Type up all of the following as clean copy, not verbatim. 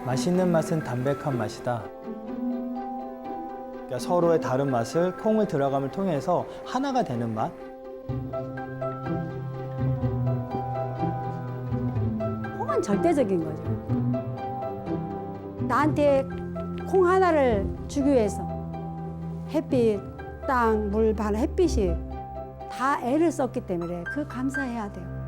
맛있는 맛은 담백한 맛이다. 그러니까 서로의 다른 맛을 콩을 들어감을 통해서 하나가 되는 맛. 콩은 절대적인 거죠. 나한테 콩 하나를 주기 위해서 햇빛, 땅, 물, 바람, 햇빛이 다 애를 썼기 때문에 그 감사해야 돼요.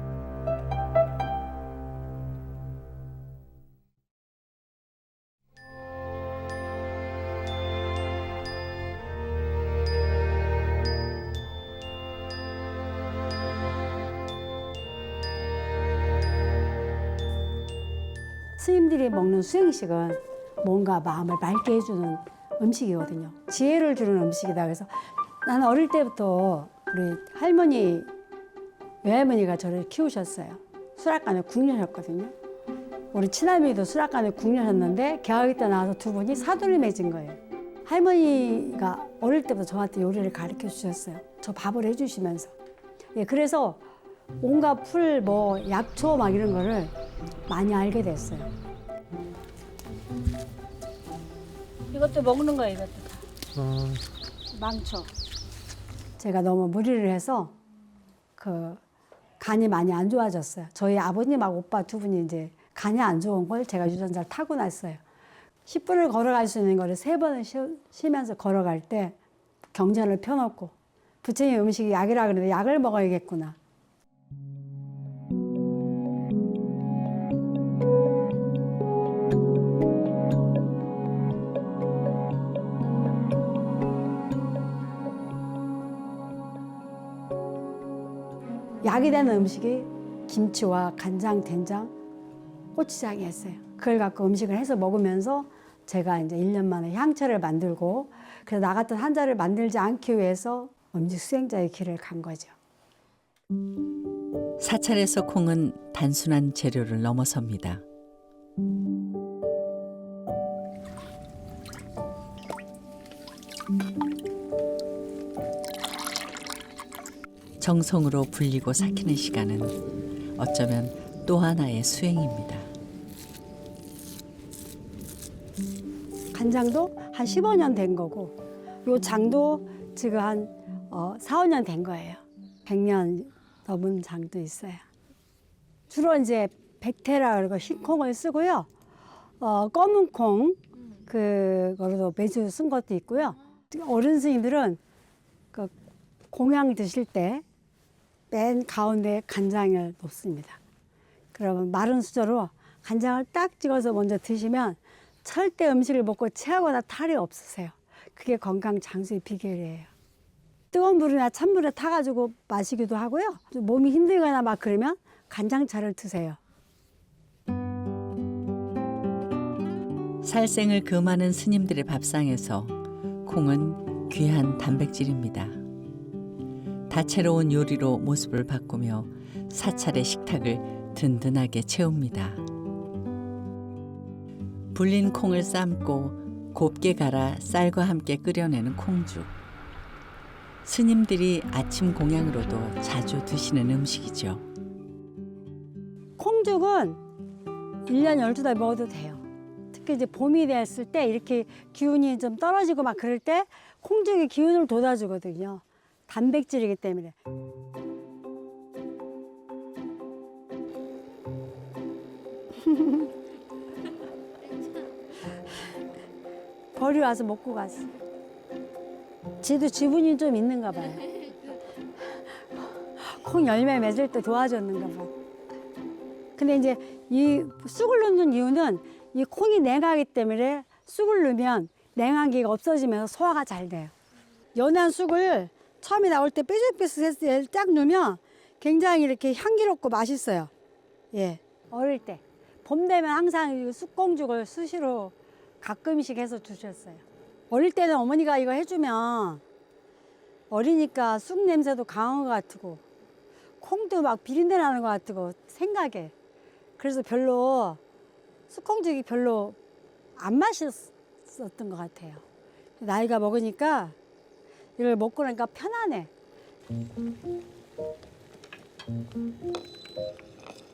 스님들이 먹는 수행식은 뭔가 마음을 맑게 해주는 음식이거든요. 지혜를 주는 음식이다. 그래서 나는 어릴 때부터 우리 할머니, 외할머니가 저를 키우셨어요. 수락관에 국녀셨거든요. 우리 친할머니도 수락관에 국녀셨는데 개학기 때 나와서 두 분이 사돈이 맺은 거예요. 할머니가 어릴 때부터 저한테 요리를 가르쳐 주셨어요. 저 밥을 해주시면서. 예, 그래서 온갖 풀, 약초 막 이런 거를 많이 알게 됐어요. 이것도 먹는 거예요, 이것도 다. 망초. 제가 너무 무리를 해서 간이 많이 안 좋아졌어요. 저희 아버님하고 오빠 두 분이 이제 간이 안 좋은 걸 제가 유전자를 타고났어요. 10분을 걸어갈 수 있는 거를 3번을 쉬면서 걸어갈 때 경전을 펴놓고 부처님 음식이 약이라 그러는데 약을 먹어야겠구나. 약이 되는 음식이 김치와 간장, 된장, 고추장이었어요. 그걸 갖고 음식을 해서 먹으면서 제가 이제 1년 만에 향채를 만들고 그래서 나 같은 한자를 만들지 않기 위해서 음식 수행자의 길을 간 거죠. 사찰에서 콩은 단순한 재료를 넘어섭니다. 정성으로 불리고 삭히는 시간은 어쩌면 또 하나의 수행입니다. 간장도 한 15년 된 거고 요 장도 지금 한 4, 5년 된 거예요. 100년 넘은 장도 있어요. 주로 이제 백태라 그러고 흰콩을 쓰고요. 검은 콩 그거로도 매주 쓴 것도 있고요. 어른 스님들은 그 공양 드실 때 맨 가운데 간장을 놓습니다. 그러면 마른 수저로 간장을 딱 찍어서 먼저 드시면 절대 음식을 먹고 체하거나 탈이 없으세요. 그게 건강 장수의 비결이에요. 뜨거운 물이나 찬물에 타가지고 마시기도 하고요. 몸이 힘들거나 막 그러면 간장차를 드세요. 살생을 금하는 스님들의 밥상에서 콩은 귀한 단백질입니다. 다채로운 요리로 모습을 바꾸며 사찰의 식탁을 든든하게 채웁니다. 불린 콩을 삶고 곱게 갈아 쌀과 함께 끓여내는 콩죽. 스님들이 아침 공양으로도 자주 드시는 음식이죠. 콩죽은 1년 12달 먹어도 돼요. 특히 이제 봄이 됐을 때 이렇게 기운이 좀 떨어지고 막 그럴 때 콩죽이 기운을 돋아주거든요. 단백질이기 때문에. 벌이 와서 먹고 갔어. 지도 지분이 좀 있는가 봐요. 콩 열매 맺을 때 도와줬는가 봐. 근데 이제 이 쑥을 넣는 이유는 이 콩이 냉하기 때문에 쑥을 넣으면 냉한기가 없어지면서 소화가 잘 돼요. 연한 쑥을 처음에 나올 때 삐죽삐죽했을 때 딱 넣으면 굉장히 이렇게 향기롭고 맛있어요. 예, 어릴 때. 봄 되면 항상 이 쑥콩죽을 수시로 가끔씩 해서 주셨어요. 어릴 때는 어머니가 이거 해주면 어리니까 쑥 냄새도 강한 것 같고 콩도 막 비린내 나는 것 같고 생각에. 그래서 별로 쑥콩죽이 별로 안 맛있었던 것 같아요. 나이가 먹으니까 이걸 먹고 나니까 편하네.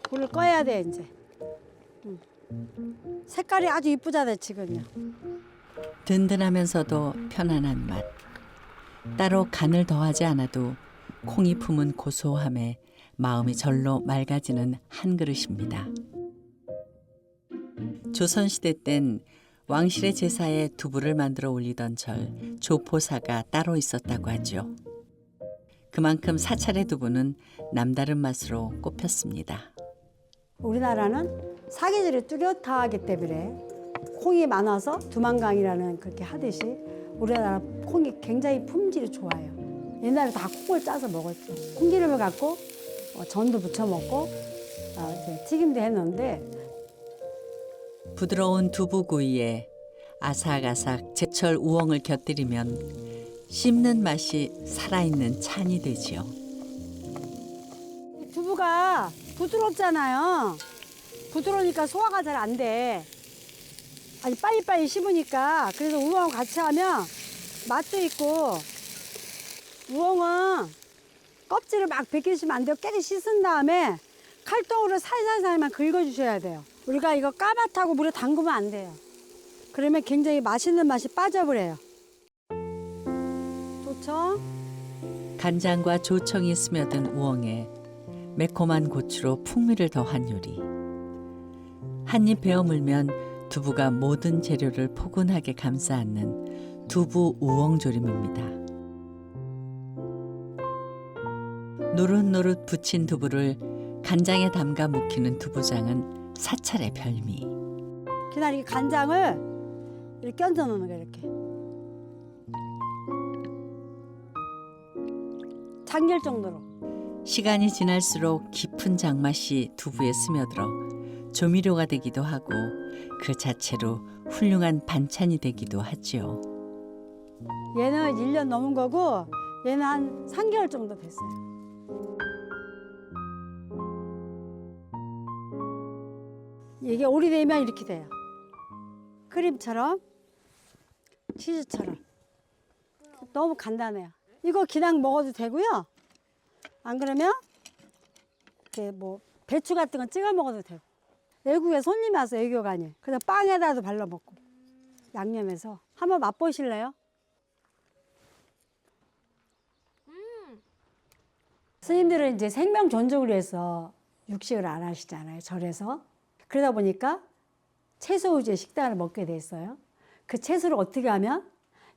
불을 꺼야 돼 이제. 색깔이 아주 이쁘잖아요, 지금요. 든든하면서도 편안한 맛. 따로 간을 더하지 않아도 콩이 품은 고소함에 마음이 절로 맑아지는 한 그릇입니다. 조선시대 땐 왕실의 제사에 두부를 만들어 올리던 절 조포사가 따로 있었다고 하죠. 그만큼 사찰의 두부는 남다른 맛으로 꼽혔습니다. 우리나라는 사계절이 뚜렷하기 때문에 콩이 많아서 두만강이라는 그렇게 하듯이 우리나라 콩이 굉장히 품질이 좋아요. 옛날에 다 콩을 짜서 먹었죠. 콩기름을 갖고 전도 부쳐 먹고 이제 튀김도 했는데 부드러운 두부구이에 아삭아삭 제철 우엉을 곁들이면 씹는 맛이 살아있는 찬이 되지요. 이 두부가 부드럽잖아요. 부드러우니까 소화가 잘 안 돼. 아니 빨리빨리 씹으니까. 그래서 우엉 같이 하면 맛도 있고, 우엉은 껍질을 막 벗기시면 안 돼요. 깨끗이 씻은 다음에 칼등으로 살살살만 긁어주셔야 돼요. 우리가 이거 까맣다고 물에 담그면 안 돼요. 그러면 굉장히 맛있는 맛이 빠져버려요. 좋죠? 간장과 조청이 스며든 우엉에 매콤한 고추로 풍미를 더한 요리. 한 입 베어 물면 두부가 모든 재료를 포근하게 감싸 안는 두부 우엉조림입니다. 노릇노릇 부친 두부를 간장에 담가 묵히는 두부장은 사찰의 별미. 그냥 이 간장을 이렇게 얹어 놓는 거예요, 이렇게. 잠길 정도로. 시간이 지날수록 깊은 장맛이 두부에 스며들어 조미료가 되기도 하고 그 자체로 훌륭한 반찬이 되기도 하지요. 얘는 1년 넘은 거고 얘는 한 3개월 정도 됐어요. 이게 오래되면 이렇게 돼요. 크림처럼, 치즈처럼. 너무 간단해요. 이거 그냥 먹어도 되고요. 안 그러면 이렇게 뭐 배추 같은 거 찍어 먹어도 되고. 외국에 손님이 와서 애교가 아니에요. 그래서 빵에다도 발라 먹고 양념해서 한번 맛보실래요? 스님들은 이제 생명 존중을 위해서 육식을 안 하시잖아요. 절에서. 그러다 보니까 채소 위주의 식단을 먹게 됐어요. 그 채소를 어떻게 하면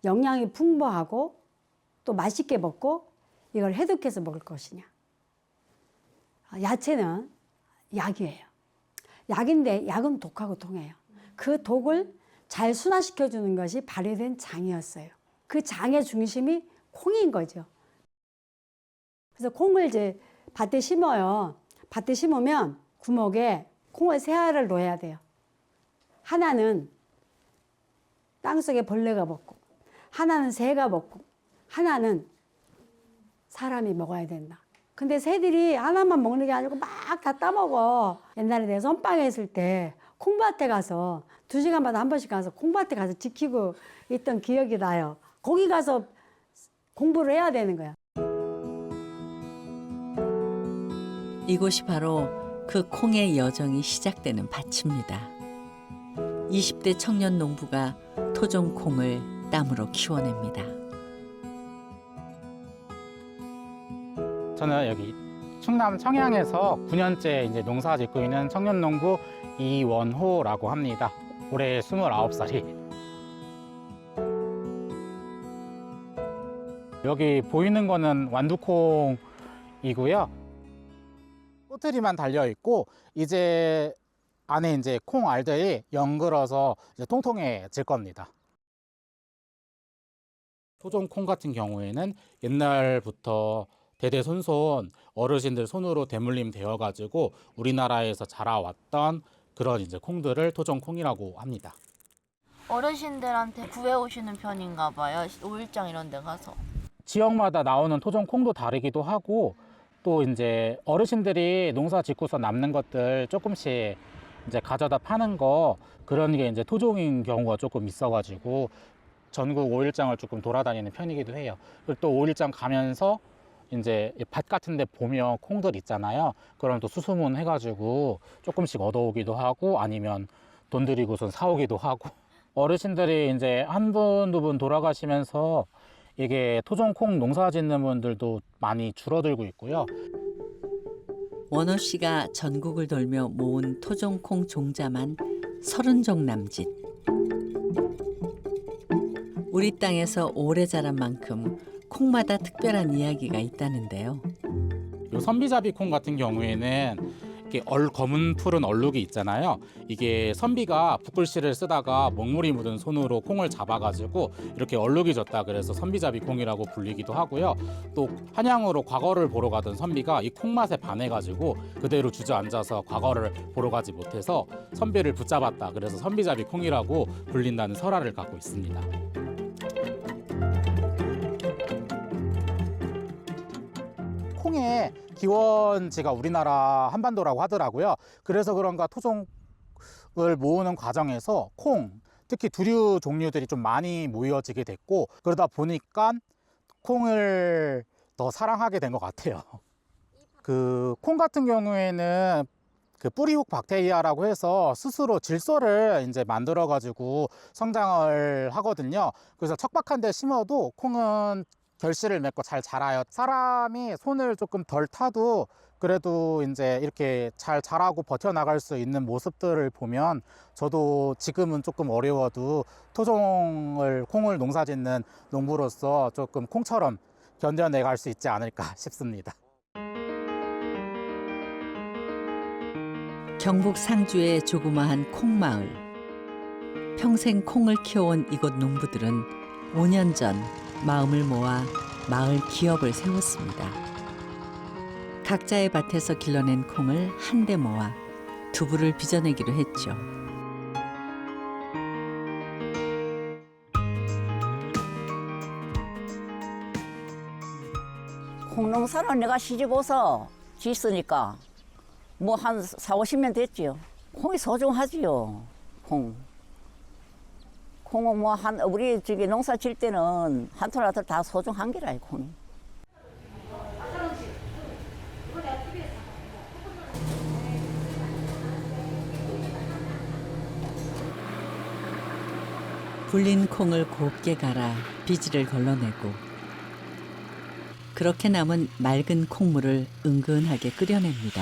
영양이 풍부하고 또 맛있게 먹고 이걸 해독해서 먹을 것이냐. 야채는 약이에요. 약인데 약은 독하고 통해요. 그 독을 잘 순화시켜주는 것이 발효된 장이었어요. 그 장의 중심이 콩인 거죠. 그래서 콩을 이제 밭에 심어요. 밭에 심으면 구멍에 콩을 세 알을 놓아야 돼요. 하나는 땅속에 벌레가 먹고, 하나는 새가 먹고, 하나는 사람이 먹어야 된다. 근데 새들이 하나만 먹는 게 아니고 막 다 따먹어. 옛날에 내가 선방에 있을 때 콩밭에 가서 2시간마다 한 번씩 가서 콩밭에 가서 지키고 있던 기억이 나요. 거기 가서 공부를 해야 되는 거야. 이곳이 바로 그 콩의 여정이 시작되는 밭입니다. 20대 청년 농부가 토종 콩을 땀으로 키워냅니다. 저는 여기 충남 청양에서 9년째 이제 농사 짓고 있는 청년 농부 이원호라고 합니다. 올해 29살이. 여기 보이는 거는 완두콩이고요. 꼬투리만 달려 있고 이제 안에 이제 콩 알들이 연글어서 이제 통통해질 겁니다. 토종 콩 같은 경우에는 옛날부터 대대손손 어르신들 손으로 대물림 되어 가지고 우리나라에서 자라왔던 그런 이제 콩들을 토종 콩이라고 합니다. 어르신들한테 구해오시는 편인가 봐요. 5일장 이런 데 가서. 지역마다 나오는 토종 콩도 다르기도 하고 또 이제 어르신들이 농사 짓고서 남는 것들 조금씩 이제 가져다 파는 거 그런 게 이제 토종인 경우가 조금 있어가지고 전국 5일장을 조금 돌아다니는 편이기도 해요. 그리고 또 5일장 가면서 이제 밭 같은 데 보면 콩들 있잖아요. 그럼 또 수소문 해가지고 조금씩 얻어오기도 하고 아니면 돈 들이고선 사오기도 하고 어르신들이 이제 한 분, 두 분 돌아가시면서 이게 토종콩 농사 짓는 분들도 많이 줄어들고 있고요. 원호 씨가 전국을 돌며 모은 토종콩 종자만 30종 남짓. 우리 땅에서 오래 자란 만큼 콩마다 특별한 이야기가 있다는데요. 요 선비잡이 콩 같은 경우에는 이렇게 검은 푸른 얼룩이 있잖아요. 이게 선비가 붓글씨를 쓰다가 먹물이 묻은 손으로 콩을 잡아가지고 이렇게 얼룩이 졌다 그래서 선비잡이 콩이라고 불리기도 하고요. 또 한양으로 과거를 보러 가던 선비가 이 콩맛에 반해가지고 그대로 주저앉아서 과거를 보러 가지 못해서 선비를 붙잡았다 그래서 선비잡이 콩이라고 불린다는 설화를 갖고 있습니다. 콩의 기원지가 우리나라 한반도라고 하더라고요. 그래서 그런가 토종을 모으는 과정에서 콩, 특히 두류 종류들이 좀 많이 모여지게 됐고 그러다 보니까 콩을 더 사랑하게 된 것 같아요. 그 콩 같은 경우에는 그 뿌리혹 박테리아라고 해서 스스로 질소를 이제 만들어 가지고 성장을 하거든요. 그래서 척박한 데 심어도 콩은 결실을 맺고 잘 자라요. 사람이 손을 조금 덜 타도 그래도 이제 이렇게 잘 자라고 버텨나갈 수 있는 모습들을 보면 저도 지금은 조금 어려워도 콩을 농사 짓는 농부로서 조금 콩처럼 견뎌내갈 수 있지 않을까 싶습니다. 경북 상주의 조그마한 콩마을. 평생 콩을 키워온 이곳 농부들은 5년 전 마음을 모아 마을 기업을 세웠습니다. 각자의 밭에서 길러낸 콩을 한데 모아 두부를 빚어내기로 했죠. 콩농사는 내가 시집 와서 짓으니까 뭐 한 4, 50년 됐지요. 콩이 소중하지요. 콩은 뭐 우리 저기 농사 질 때는 한 톨 한 톨 다 소중한 게라 콩이. 불린 콩을 곱게 갈아 비지를 걸러내고 그렇게 남은 맑은 콩물을 은근하게 끓여냅니다.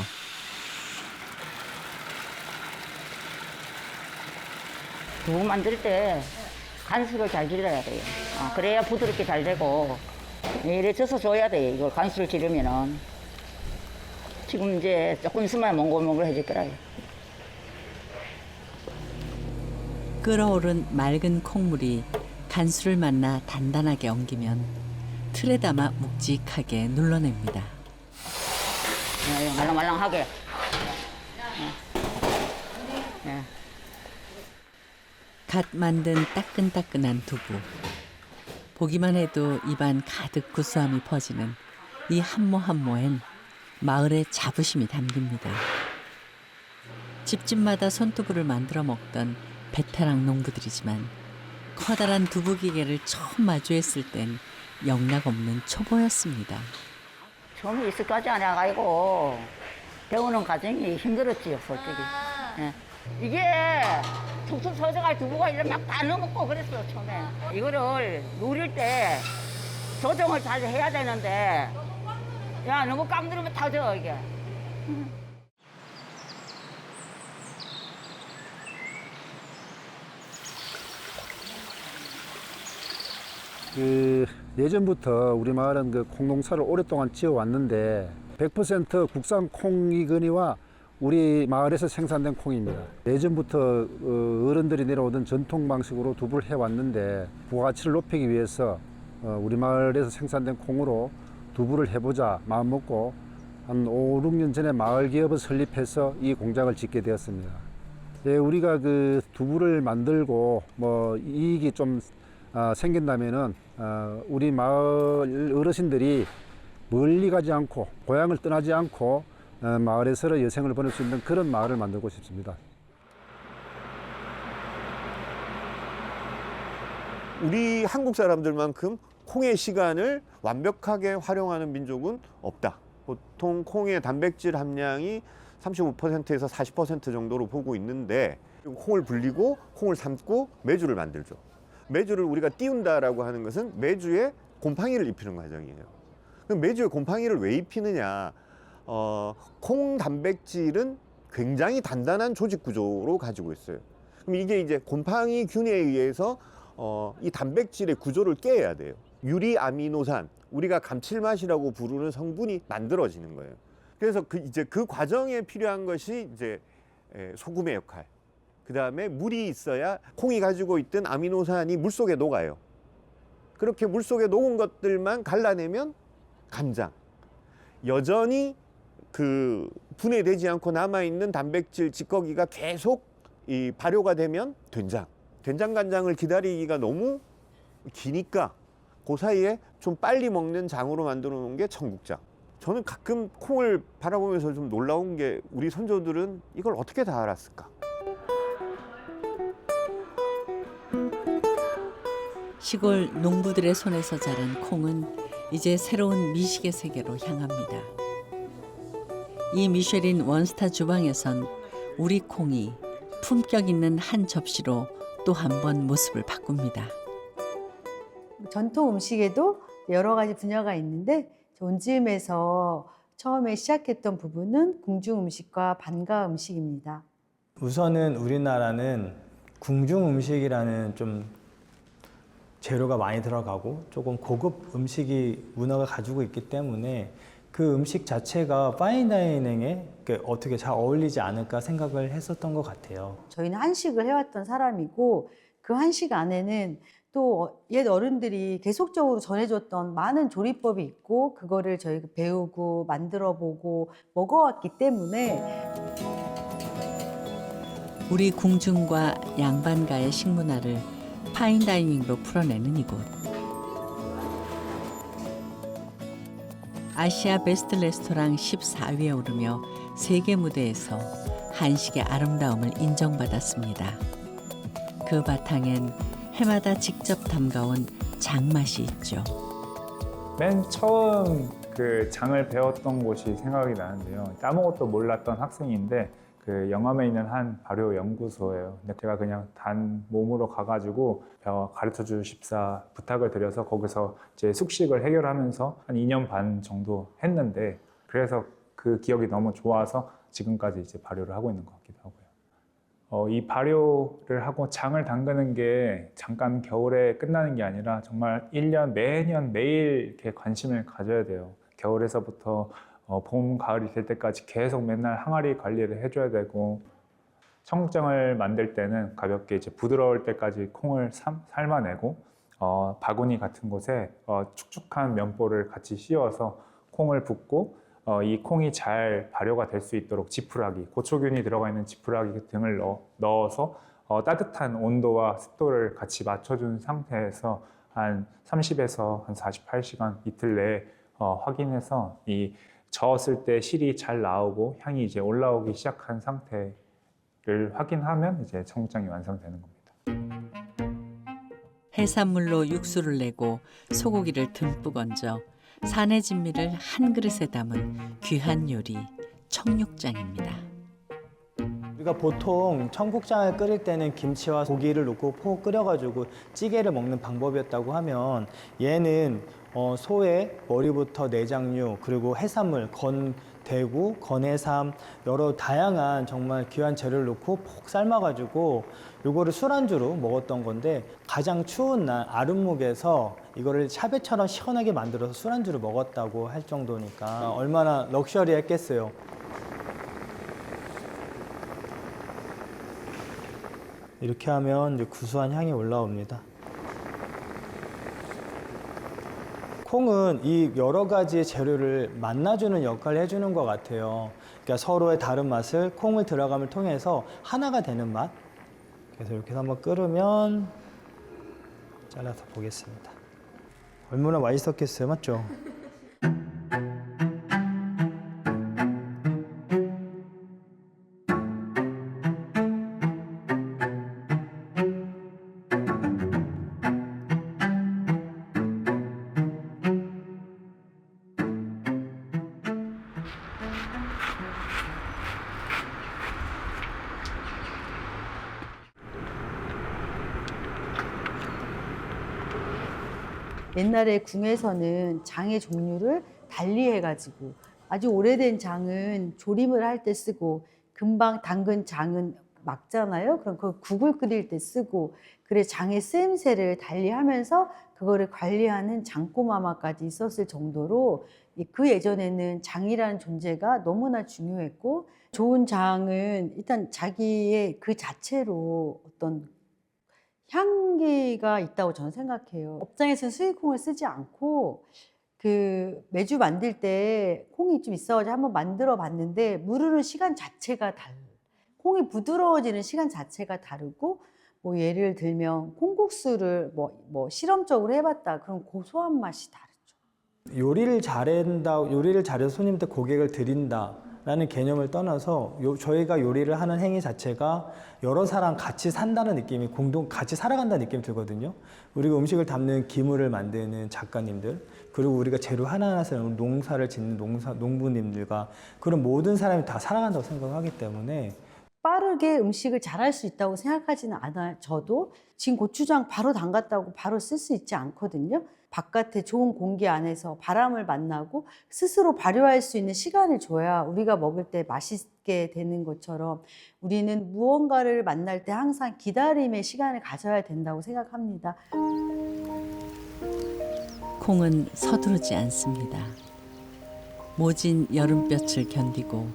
두부 만들 때 간수를 잘 질러야 돼요. 그래야 부드럽게 잘 되고 이래 져서 줘야 돼요. 이걸 간수를 지르면은 지금 이제 조금 있으면 몽글몽글해질 거라요. 끓어오른 맑은 콩물이 간수를 만나 단단하게 엉기면 틀에 담아 묵직하게 눌러냅니다. 말랑말랑하게. 갓 만든 따끈따끈한 두부. 보기만 해도 입안 가득 구수함이 퍼지는 이 한모 한모엔 마을의 자부심이 담깁니다. 집집마다 손두부를 만들어 먹던 베테랑 농부들이지만 커다란 두부 기계를 처음 마주했을 땐 영락없는 초보였습니다. 처음에 익숙하지 않아가지고 배우는 과정이 힘들었지요, 솔직히. 이게 툭툭 터져갈 두부가 이렇게 막 다 넘었고 그랬어, 처음에. 이거를 누릴 때 조정을 잘 해야 되는데, 야, 너무 꽉 누르면 터져, 이게. 예전부터 우리 마을은 그 콩농사를 오랫동안 지어왔는데 100% 국산 콩이거니와 우리 마을에서 생산된 콩입니다. 예전부터 어른들이 내려오던 전통 방식으로 두부를 해왔는데 부가가치를 높이기 위해서 우리 마을에서 생산된 콩으로 두부를 해보자 마음먹고 한 5, 6년 전에 마을 기업을 설립해서 이 공장을 짓게 되었습니다. 우리가 그 두부를 만들고 뭐 이익이 좀 생긴다면은 우리 마을 어르신들이 멀리 가지 않고 고향을 떠나지 않고 마을에서 여생을 보낼 수 있는 그런 마을을 만들고 싶습니다. 우리 한국 사람들만큼 콩의 시간을 완벽하게 활용하는 민족은 없다. 보통 콩의 단백질 함량이 35%에서 40% 정도로 보고 있는데 콩을 불리고 콩을 삶고 메주를 만들죠. 메주를 우리가 띄운다라고 하는 것은 메주에 곰팡이를 입히는 과정이에요. 그럼 메주에 곰팡이를 왜 입히느냐? 콩 단백질은 굉장히 단단한 조직 구조로 가지고 있어요. 그럼 이게 이제 곰팡이균에 의해서 이 단백질의 구조를 깨야 돼요. 유리아미노산, 우리가 감칠맛이라고 부르는 성분이 만들어지는 거예요. 그래서 이제 그 과정에 필요한 것이 이제 소금의 역할. 그 다음에 물이 있어야 콩이 가지고 있던 아미노산이 물 속에 녹아요. 그렇게 물 속에 녹은 것들만 갈라내면 간장. 여전히 그 분해되지 않고 남아있는 단백질 찌꺼기가 계속 이 발효가 되면 된장. 된장 간장을 기다리기가 너무 기니까 그 사이에 좀 빨리 먹는 장으로 만들어 놓은 게 청국장. 저는 가끔 콩을 바라보면서 좀 놀라운 게 우리 선조들은 이걸 어떻게 다 알았을까? 시골 농부들의 손에서 자란 콩은 이제 새로운 미식의 세계로 향합니다. 이 미쉐린 원스타 주방에선 우리 콩이 품격 있는 한 접시로 또 한 번 모습을 바꿉니다. 전통 음식에도 여러 가지 분야가 있는데 온지음에서 처음에 시작했던 부분은 궁중 음식과 반가 음식입니다. 우선은 우리나라는 궁중 음식이라는 좀 재료가 많이 들어가고 조금 고급 음식이 문화가 가지고 있기 때문에 그 음식 자체가 파인다이닝에 어떻게 잘 어울리지 않을까 생각을 했었던 것 같아요. 저희는 한식을 해왔던 사람이고 그 한식 안에는 또 옛 어른들이 계속적으로 전해줬던 많은 조리법이 있고 그거를 저희가 배우고 만들어보고 먹어왔기 때문에 우리 궁중과 양반가의 식문화를 파인다이닝으로 풀어내는 이곳. 아시아 베스트 레스토랑 14위에 오르며 세계 무대에서 한식의 아름다움을 인정받았습니다. 그 바탕엔 해마다 직접 담가온 장맛이 있죠. 맨 처음 그 장을 배웠던 곳이 생각이 나는데요. 아무것도 몰랐던 학생인데 그 영암에 있는 한 발효 연구소예요. 근데 제가 그냥 단 몸으로 가가지고 가르쳐 주십사 부탁을 드려서 거기서 이제 숙식을 해결하면서 한 2년 반 정도 했는데 그래서 그 기억이 너무 좋아서 지금까지 이제 발효를 하고 있는 것 같기도 하고요. 이 발효를 하고 장을 담그는 게 잠깐 겨울에 끝나는 게 아니라 정말 1년 매년 매일 이렇게 관심을 가져야 돼요. 겨울에서부터 봄, 가을이 될 때까지 계속 맨날 항아리 관리를 해줘야 되고 청국장을 만들 때는 가볍게 이제 부드러울 때까지 콩을 삶아내고 바구니 같은 곳에 축축한 면보를 같이 씌워서 콩을 붓고 이 콩이 잘 발효가 될 수 있도록 지푸라기, 고초균이 들어가 있는 지푸라기 등을 넣어서 따뜻한 온도와 습도를 같이 맞춰준 상태에서 한 30에서 한 48시간 이틀 내에 확인해서 이 저었을 때 실이 잘 나오고 향이 이제 올라오기 시작한 상태를 확인하면 이제 청국장이 완성되는 겁니다. 해산물로 육수를 내고 소고기를 듬뿍 얹어 산의 진미를 한 그릇에 담은 귀한 요리 청육장입니다. 우리가 보통 청국장을 끓일 때는 김치와 고기를 넣고 푹 끓여가지고 찌개를 먹는 방법이었다고 하면 얘는 소의 머리부터 내장류 그리고 해산물, 건대구, 건해삼 여러 다양한 정말 귀한 재료를 넣고 푹 삶아가지고 요거를 술안주로 먹었던 건데 가장 추운 날 아랫목에서 이거를 샤베처럼 시원하게 만들어서 술안주로 먹었다고 할 정도니까 얼마나 럭셔리했겠어요. 이렇게 하면 이제 구수한 향이 올라옵니다. 콩은 이 여러 가지의 재료를 만나주는 역할을 해주는 것 같아요. 그러니까 서로의 다른 맛을 콩을 들어감을 통해서 하나가 되는 맛. 그래서 이렇게 해서 한번 끓으면 잘라서 보겠습니다. 얼마나 맛있었겠어요, 맞죠? 옛날에 궁에서는 장의 종류를 달리 해가지고 아주 오래된 장은 조림을 할 때 쓰고 금방 담근 장은 막잖아요. 그럼 그 국을 끓일 때 쓰고 그래 장의 쓰임새를 달리 하면서 그거를 관리하는 장꼬마마까지 있었을 정도로 그 예전에는 장이라는 존재가 너무나 중요했고 좋은 장은 일단 자기의 그 자체로 어떤 향기가 있다고 저는 생각해요. 업장에서는 수입콩을 쓰지 않고 그 매주 만들 때 콩이 좀 있어가지고 한번 만들어 봤는데 무르는 시간 자체가 달라요. 콩이 부드러워지는 시간 자체가 다르고 뭐 예를 들면 콩국수를 뭐 실험적으로 해봤다. 그럼 고소한 맛이 다르죠. 요리를 잘해서 손님한테 고객을 드린다라는 개념을 떠나서 저희가 요리를 하는 행위 자체가 여러 사람 같이 산다는 느낌이 같이 살아간다는 느낌이 들거든요. 우리가 음식을 담는 기물을 만드는 작가님들, 그리고 우리가 재료 하나하나 쓰는 농사를 짓는 농부님들과 그런 모든 사람이 다 살아간다고 생각하기 때문에 빠르게 음식을 잘할 수 있다고 생각하지는 않아요. 저도 지금 고추장 바로 담갔다고 바로 쓸 수 있지 않거든요. 바깥에 좋은 공기 안에서 바람을 만나고 스스로 발효할 수 있는 시간을 줘야 우리가 먹을 때 맛있게 되는 것처럼 우리는 무언가를 만날 때 항상 기다림의 시간을 가져야 된다고 생각합니다. 콩은 서두르지 않습니다. 모진 여름볕을 견디고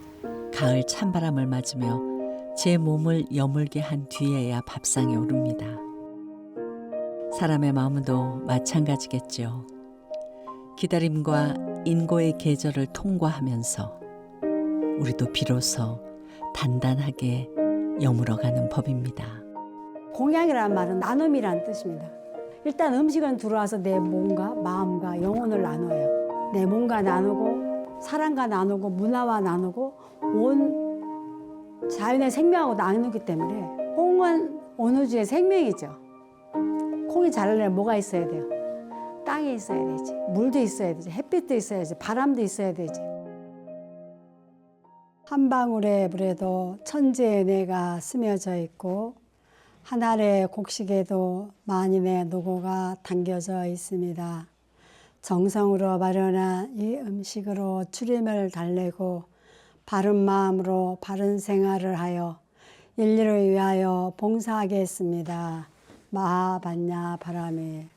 가을 찬바람을 맞으며 제 몸을 여물게 한 뒤에야 밥상에 오릅니다. 사람의 마음도 마찬가지겠죠. 기다림과 인고의 계절을 통과하면서 우리도 비로소 단단하게 여물어가는 법입니다. 공양이라는 말은 나눔이라는 뜻입니다. 일단 음식은 들어와서 내 몸과 마음과 영혼을 나눠요. 내 몸과 나누고 사람과 나누고 문화와 나누고 온 자연의 생명하고 나누기 때문에 콩은 어느 주의 생명이죠. 콩이 자라려면 뭐가 있어야 돼요? 땅이 있어야 되지. 물도 있어야 되지. 햇빛도 있어야지. 바람도 있어야 되지. 한 방울의 물에도 천지의 은혜가 스며져 있고 한 알의 곡식에도 만인의 노고가 담겨져 있습니다. 정성으로 마련한 이 음식으로 추림을 달래고 바른 마음으로 바른 생활을 하여 인류를 위하여 봉사하겠습니다. 마하반야 바람에